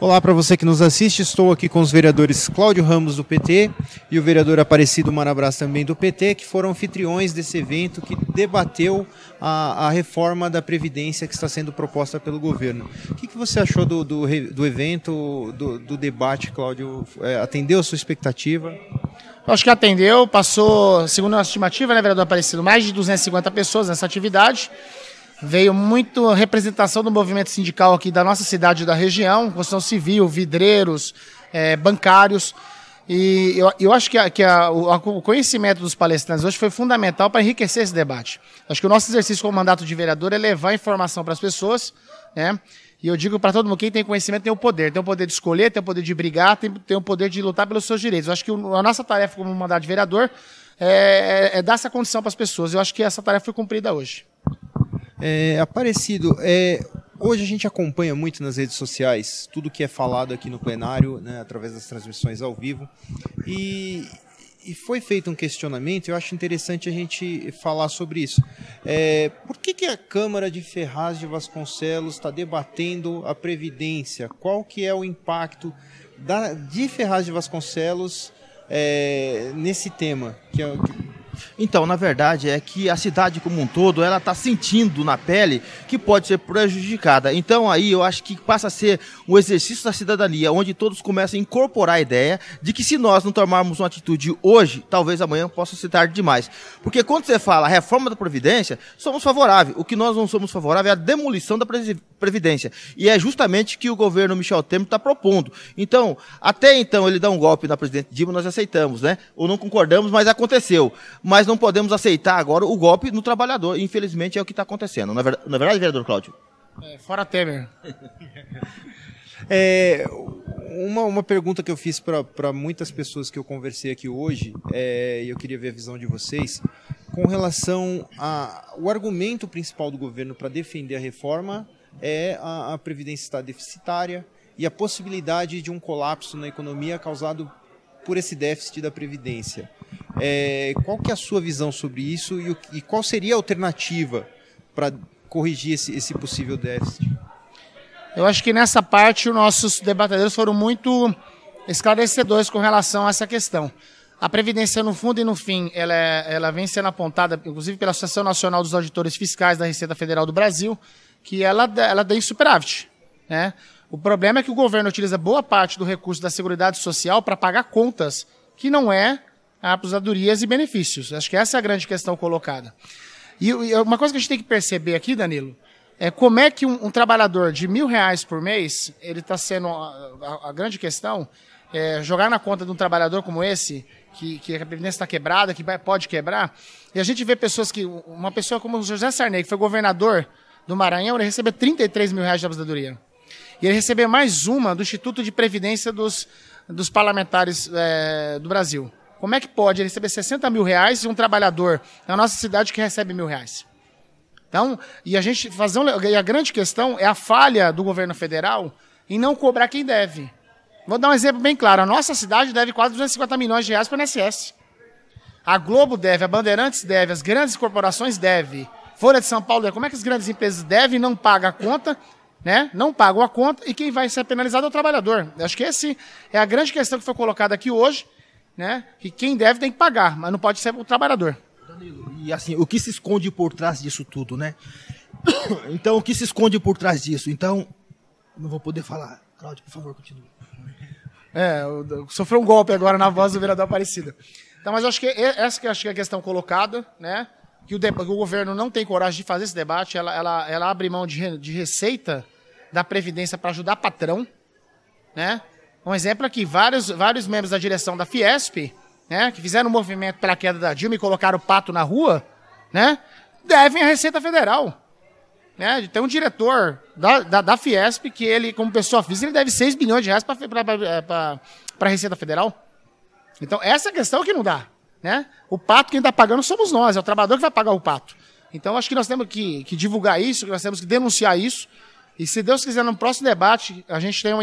Olá para você que nos assiste, estou aqui com os vereadores Cláudio Ramos do PT e o vereador Aparecido Marabras também do PT, que foram anfitriões desse evento que debateu a reforma da Previdência que está sendo proposta pelo governo. O que você achou do evento, do debate, Cláudio? Atendeu a sua expectativa? Eu acho que atendeu, passou, segundo a estimativa, né, vereador Aparecido, mais de 250 pessoas nessa atividade. Veio muito representação do movimento sindical aqui da nossa cidade e da região, construção civil, vidreiros, bancários. E eu acho que o conhecimento dos palestrantes hoje foi fundamental para enriquecer esse debate. Acho que o nosso exercício como mandato de vereador é levar informação para as pessoas, né? E eu digo para todo mundo, quem tem conhecimento tem o poder de escolher, tem o poder de brigar, tem o poder de lutar pelos seus direitos. Eu acho que a nossa tarefa como mandato de vereador é dar essa condição para as pessoas. Eu acho que essa tarefa foi cumprida hoje. Aparecido, hoje a gente acompanha muito nas redes sociais tudo que é falado aqui no plenário, né, através das transmissões ao vivo, e foi feito um questionamento. Eu acho interessante a gente falar sobre isso. Por que a Câmara de Ferraz de Vasconcelos está debatendo a Previdência? Qual que é o impacto de Ferraz de Vasconcelos nesse tema? Então, na verdade, é que a cidade como um todo, ela está sentindo na pele que pode ser prejudicada. Então, aí eu acho que passa a ser um exercício da cidadania, onde todos começam a incorporar a ideia de que se nós não tomarmos uma atitude hoje, talvez amanhã possa ser tarde demais. Porque quando você fala reforma da Previdência, somos favoráveis. O que nós não somos favoráveis é a demolição da Previdência. E é justamente o que o governo Michel Temer está propondo. Então, até então ele dá um golpe na presidente Dilma, nós aceitamos, né? Ou não concordamos, mas aconteceu. Mas não podemos aceitar agora o golpe no trabalhador. Infelizmente é o que está acontecendo. Não é verdade, vereador Cláudio? Fora Temer. Uma pergunta que eu fiz para muitas pessoas que eu conversei aqui hoje, e eu queria ver a visão de vocês, com relação ao argumento principal do governo para defender a reforma é a Previdência estar deficitária e a possibilidade de um colapso na economia causado por esse déficit da Previdência. Qual que é a sua visão sobre isso e qual seria a alternativa para corrigir esse possível déficit? Eu acho que nessa parte os nossos debatedores foram muito esclarecedores com relação a essa questão. A Previdência, no fundo e no fim, ela vem sendo apontada, inclusive pela Associação Nacional dos Auditores Fiscais da Receita Federal do Brasil, que ela tem superávit, né? O problema é que o governo utiliza boa parte do recurso da Seguridade Social para pagar contas que não aposentadorias e benefícios. Acho que essa é a grande questão colocada. E uma coisa que a gente tem que perceber aqui, Danilo, é como é que um trabalhador de R$1.000 por mês, ele está sendo a grande questão, jogar na conta de um trabalhador como esse, que a Previdência está quebrada, que pode quebrar, e a gente vê pessoas uma pessoa como o José Sarney, que foi governador do Maranhão, ele recebeu R$33.000 de aposentadoria. E ele recebeu mais uma do Instituto de Previdência dos Parlamentares do Brasil. Como é que pode ele receber R$60.000 e um trabalhador na nossa cidade que recebe R$1.000? Então, e a grande questão é a falha do governo federal em não cobrar quem deve. Vou dar um exemplo bem claro. A nossa cidade deve quase R$250 milhões para o INSS. A Globo deve, a Bandeirantes deve, as grandes corporações devem. Folha de São Paulo deve. Como é que as grandes empresas devem e não pagam a conta? Né? Não pagam a conta e quem vai ser penalizado é o trabalhador. Acho que essa é a grande questão que foi colocada aqui hoje, né? Que quem deve tem que pagar, mas não pode ser o trabalhador. Danilo, e assim, o que se esconde por trás disso tudo, né? Então, o que se esconde por trás disso? Então, não vou poder falar. Cláudio, por favor, continue. Sofreu um golpe agora na voz do vereador Aparecido. Então, mas eu acho que essa que é a questão colocada, né? Que o governo não tem coragem de fazer esse debate, ela abre mão de receita da Previdência para ajudar patrão, né? Um exemplo aqui, vários membros da direção da Fiesp, né, que fizeram um movimento pela queda da Dilma e colocaram o pato na rua, né, devem à Receita Federal. Né? Tem um diretor da Fiesp que ele, como pessoa física, ele deve R$6 bilhões para a Receita Federal. Então, essa questão que não dá. Né? O pato quem está pagando somos nós, é o trabalhador que vai pagar o pato. Então, acho que nós temos que divulgar isso, que nós temos que denunciar isso. E se Deus quiser, no próximo debate, a gente tem um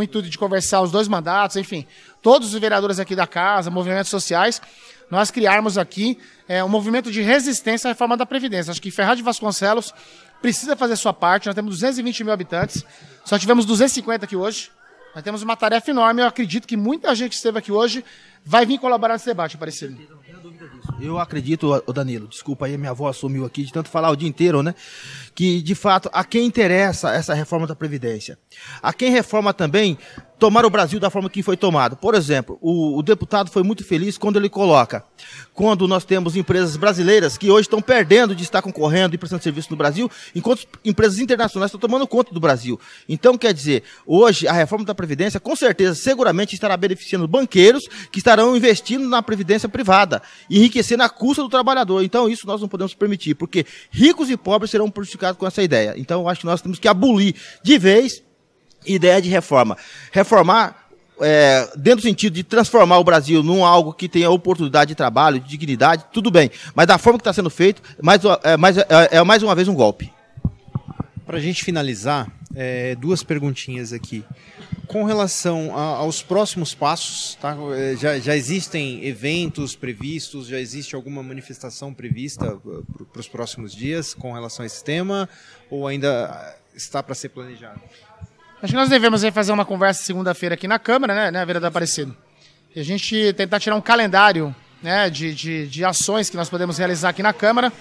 intuito de conversar os dois mandatos, enfim, todos os vereadores aqui da casa, movimentos sociais, nós criarmos aqui um movimento de resistência à reforma da Previdência. Acho que Ferraz de Vasconcelos precisa fazer sua parte, nós temos 220 mil habitantes, só tivemos 250 aqui hoje, Nós temos uma tarefa enorme, eu acredito que muita gente que esteve aqui hoje vai vir colaborar nesse debate, Aparecido. Eu acredito, Danilo, desculpa aí, minha voz sumiu aqui de tanto falar o dia inteiro, né? Que, de fato, a quem interessa essa reforma da Previdência. A quem reforma também tomar o Brasil da forma que foi tomado. Por exemplo, o deputado foi muito feliz quando ele coloca, quando nós temos empresas brasileiras que hoje estão perdendo de estar concorrendo e prestando serviço no Brasil, enquanto empresas internacionais estão tomando conta do Brasil. Então, quer dizer, hoje a reforma da Previdência, com certeza, seguramente estará beneficiando banqueiros que estarão investindo na Previdência privada, enriquecendo a custa do trabalhador. Então, isso nós não podemos permitir, porque ricos e pobres serão prejudicados com essa ideia. Então, eu acho que nós temos que abolir de vez ideia de reforma. Reformar dentro do sentido de transformar o Brasil num algo que tenha oportunidade de trabalho, de dignidade, tudo bem. Mas da forma que está sendo feito, mais uma vez um golpe. Para a gente finalizar, duas perguntinhas aqui. Com relação aos próximos passos, tá? Já existem eventos previstos, já existe alguma manifestação prevista para os próximos dias com relação a esse tema, ou ainda está para ser planejado? Acho que nós devemos aí fazer uma conversa segunda-feira aqui na Câmara, né, Vereador Aparecido? E a gente tentar tirar um calendário, né, de ações que nós podemos realizar aqui na Câmara,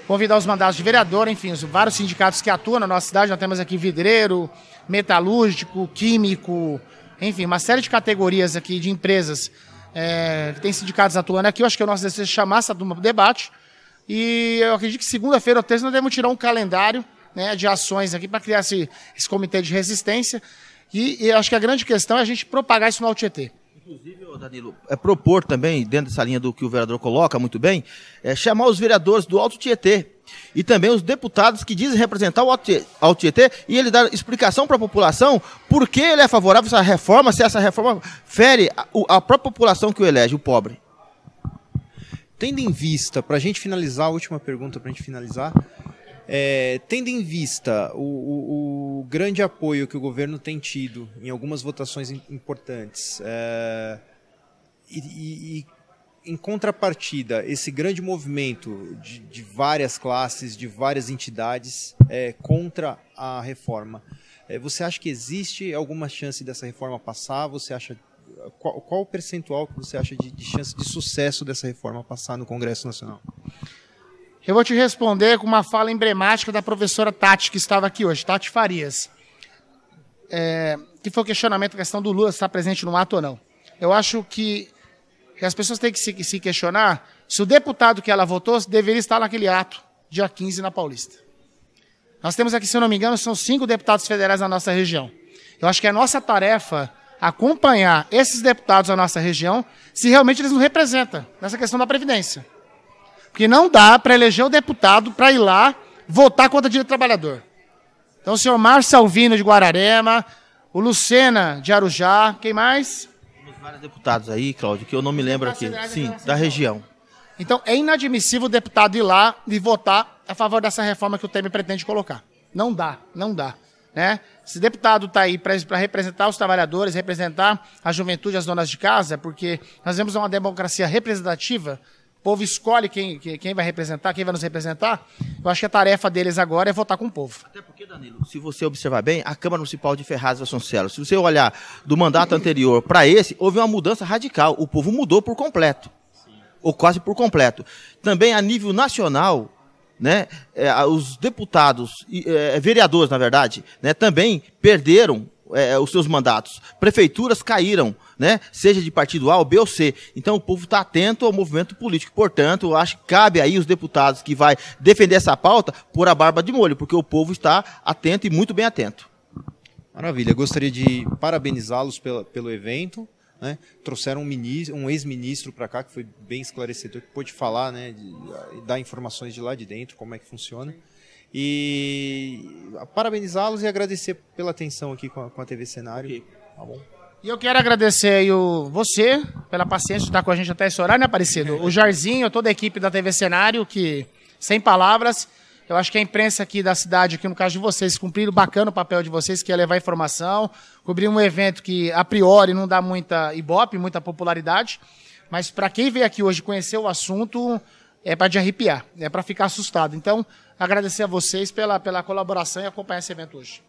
convidar os mandatos de vereador, enfim, os vários sindicatos que atuam na nossa cidade. Nós temos aqui vidreiro, metalúrgico, químico, enfim, uma série de categorias aqui de empresas que tem sindicatos atuando aqui. Eu acho que o nosso desejo é chamar essa turma para o debate. E eu acredito que segunda-feira ou terça nós devemos tirar um calendário, né, de ações aqui para criar esse comitê de resistência. E acho que a grande questão é a gente propagar isso no Alto Tietê. Inclusive, Danilo, propor também, dentro dessa linha do que o vereador coloca muito bem, chamar os vereadores do Alto Tietê e também os deputados que dizem representar o Alto Tietê e ele dar explicação para a população por que ele é favorável a essa reforma, se essa reforma fere a própria população que o elege, o pobre. Tendo em vista, para a gente finalizar, a última pergunta para a gente finalizar, tendo em vista o grande apoio que o governo tem tido em algumas votações importantes, e em contrapartida, esse grande movimento de várias classes, de várias entidades contra a reforma, você acha que existe alguma chance dessa reforma passar? Você acha, qual o percentual que você acha de chance de sucesso dessa reforma passar no Congresso Nacional? Eu vou te responder com uma fala emblemática da professora Tati, que estava aqui hoje, Tati Farias, que foi o questionamento da questão do Lula estar presente no ato ou não. Eu acho que as pessoas têm que se questionar se o deputado que ela votou deveria estar naquele ato, dia 15, na Paulista. Nós temos aqui, se eu não me engano, são 5 deputados federais na nossa região. Eu acho que é nossa tarefa acompanhar esses deputados da nossa região, se realmente eles nos representam nessa questão da Previdência. Porque não dá para eleger o deputado para ir lá votar contra o direito do trabalhador. Então, o senhor Márcio Alvino de Guararema, o Lucena de Arujá, quem mais? Temos vários deputados aí, Cláudio, que eu não me lembro aqui. Sim, da região. Então, é inadmissível o deputado ir lá e votar a favor dessa reforma que o Temer pretende colocar. Não dá, não dá. Né? Esse deputado está aí para representar os trabalhadores, representar a juventude, as donas de casa, porque nós vemos uma democracia representativa. O povo escolhe quem vai representar, quem vai nos representar. Eu acho que a tarefa deles agora é votar com o povo. Até porque, Danilo, se você observar bem, a Câmara Municipal de Ferraz e Vasconcelos, se você olhar do mandato anterior para esse, houve uma mudança radical. O povo mudou por completo. Sim. Ou quase por completo. Também a nível nacional, né, os deputados, vereadores, na verdade, né, também perderam os seus mandatos. Prefeituras caíram, né? Seja de partido A, ou B ou C. Então o povo está atento ao movimento político. Portanto, eu acho que cabe aí os deputados que vai defender essa pauta pôr a barba de molho, porque o povo está atento e muito bem atento. Maravilha. Gostaria de parabenizá-los pelo evento. Né? Trouxeram um ex-ministro para cá, que foi bem esclarecedor, que pôde falar, né, dar informações de lá de dentro, como é que funciona. E parabenizá-los e agradecer pela atenção aqui com a TV Cenário. Okay. Tá bom? E eu quero agradecer aí você pela paciência de estar com a gente até esse horário, né, Aparecido? O Jairzinho, toda a equipe da TV Cenário, que, sem palavras, eu acho que a imprensa aqui da cidade, aqui no caso de vocês, cumpriram bacana o papel de vocês, que é levar informação, cobrir um evento que, a priori, não dá muita ibope, muita popularidade, mas para quem veio aqui hoje conhecer o assunto, é para de arrepiar, é para ficar assustado. Então, agradecer a vocês pela colaboração e acompanhar esse evento hoje.